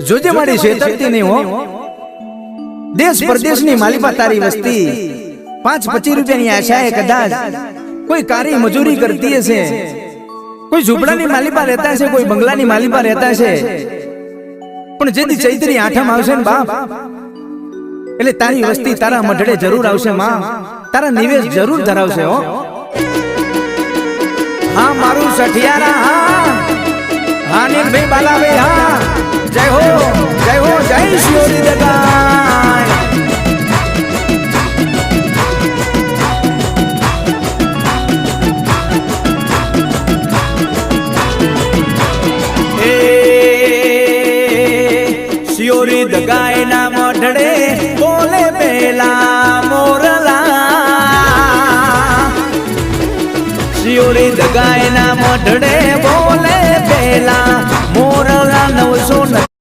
જોજે મારી છેતરતી નહીં હો. દેશ પરદેશની માલિપા તારી વસ્તી 5-25 રૂપિયાની આશાએ કદાચ કોઈ કારી મજૂરી કરતી હશે, કોઈ ઝૂંપડાની માલિપા રહેતા છે, કોઈ બંગલાની માલિપા રહેતા છે, પણ જેથી ચૈત્રી આઠમ આવશે ને બાપ એટલે તારી વસ્તી તારા મઢડે જરૂર આવશે માં, તારા નિવેશ જરૂર ધરાવશે હો. હા મારું સઠિયારા હા હા ને ભાઈ બાલાભાઈ હા. જય હો જય હો જય શિયોરી દગાય. શિયોરી દગાય ના મઢડે બોલે પેલા મોરલા. શિયોરી દગાય ના મઢડે બોલે પેલા મોરલા 900